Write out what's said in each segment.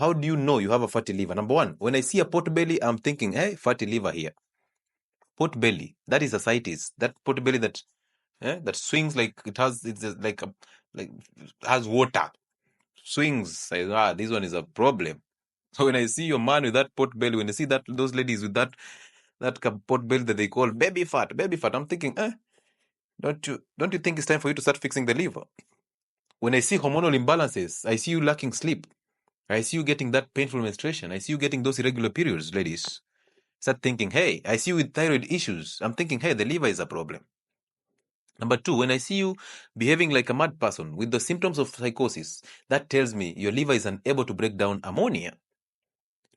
how do you know you have a fatty liver? Number one, when I see a pot belly, I'm thinking, hey, fatty liver here. Pot belly, that is ascites. That pot belly that swings like it's like has water, swings. This one is a problem. So when I see your man with that pot belly, when I see that those ladies with that pot belly that they call baby fat, I'm thinking, don't you think it's time for you to start fixing the liver? When I see hormonal imbalances, I see you lacking sleep. I see you getting that painful menstruation. I see you getting those irregular periods, ladies. Start thinking, hey, I see you with thyroid issues. I'm thinking, hey, the liver is a problem. Number two, when I see you behaving like a mad person with the symptoms of psychosis, that tells me your liver is unable to break down ammonia.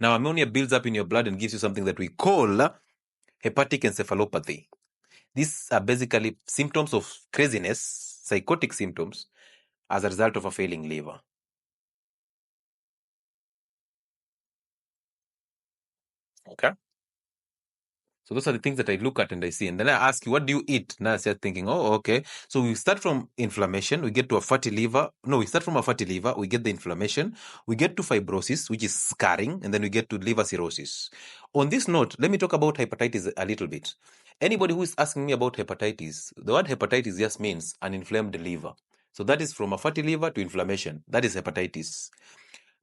Now, ammonia builds up in your blood and gives you something that we call hepatic encephalopathy. These are basically symptoms of craziness, psychotic symptoms, as a result of a failing liver. Okay? So those are the things that I look at and I see. And then I ask you, what do you eat? Now I start thinking, oh, okay. So we start from inflammation, we get to a fatty liver. No, we start from a fatty liver, we get the inflammation, we get to fibrosis, which is scarring, and then we get to liver cirrhosis. On this note, let me talk about hepatitis a little bit. Anybody who is asking me about hepatitis, the word hepatitis just means an inflamed liver. So that is from a fatty liver to inflammation. That is hepatitis.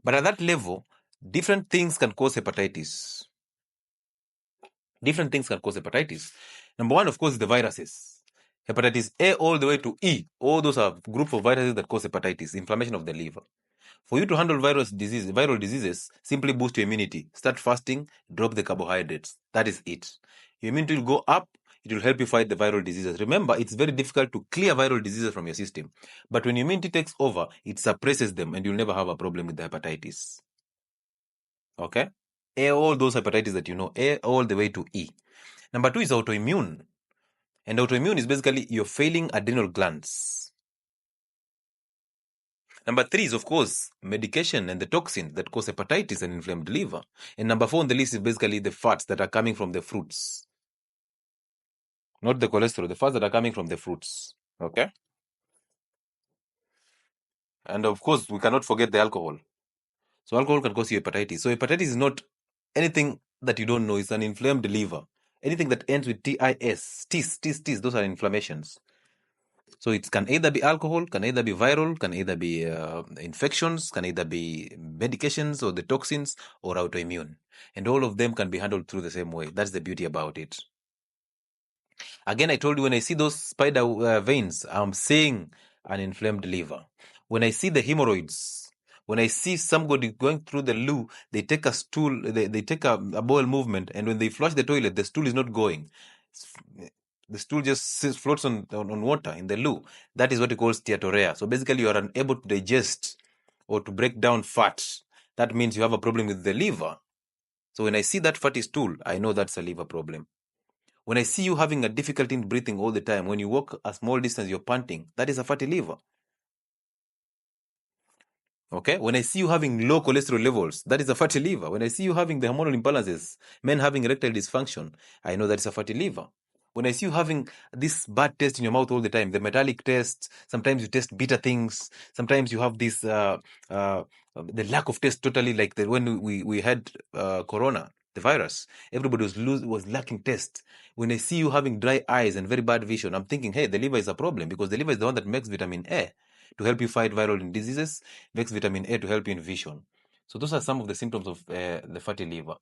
But at that level, different things can cause hepatitis. Different things can cause hepatitis. Number one, of course, is the viruses. Hepatitis A all the way to E. All those are group of viruses that cause hepatitis, inflammation of the liver. For you to handle viral diseases, simply boost your immunity. Start fasting, drop the carbohydrates. That is it. Your immunity will go up. It will help you fight the viral diseases. Remember, it's very difficult to clear viral diseases from your system. But when your immunity takes over, it suppresses them and you'll never have a problem with the hepatitis. Okay? A, all those hepatitis that you know, A all the way to E. Number two is autoimmune. And autoimmune is basically your failing adrenal glands. Number three is, of course, medication and the toxins that cause hepatitis and inflamed liver. And number four on the list is basically the fats that are coming from the fruits. Not the cholesterol, the fats that are coming from the fruits. Okay? And of course, we cannot forget the alcohol. So alcohol can cause you hepatitis. So hepatitis is not anything that you don't know. It's an inflamed liver. Anything that ends with tis, those are inflammations. So it can either be alcohol, can either be viral, can either be infections, can either be medications or the toxins or autoimmune. And all of them can be handled through the same way. That's the beauty about it. Again, I told you when I see those spider veins, I'm seeing an inflamed liver. When I see the hemorrhoids, when I see somebody going through the loo, they take a stool, they take a bowel movement, and when they flush the toilet, the stool is not going. The stool just floats on water in the loo. That is what it calls steatorrhea. So basically, you are unable to digest or to break down fat. That means you have a problem with the liver. So when I see that fatty stool, I know that's a liver problem. When I see you having a difficulty in breathing all the time, when you walk a small distance, you're panting, that is a fatty liver. Okay? When I see you having low cholesterol levels, that is a fatty liver. When I see you having the hormonal imbalances, men having erectile dysfunction, I know that is a fatty liver. When I see you having this bad taste in your mouth all the time, the metallic taste, sometimes you taste bitter things, sometimes you have this, the lack of taste totally, like when we had corona, the virus, everybody was lacking taste. When I see you having dry eyes and very bad vision, I'm thinking, hey, the liver is a problem because the liver is the one that makes vitamin A to help you fight viral diseases, makes vitamin A to help you in vision. So those are some of the symptoms of the fatty liver.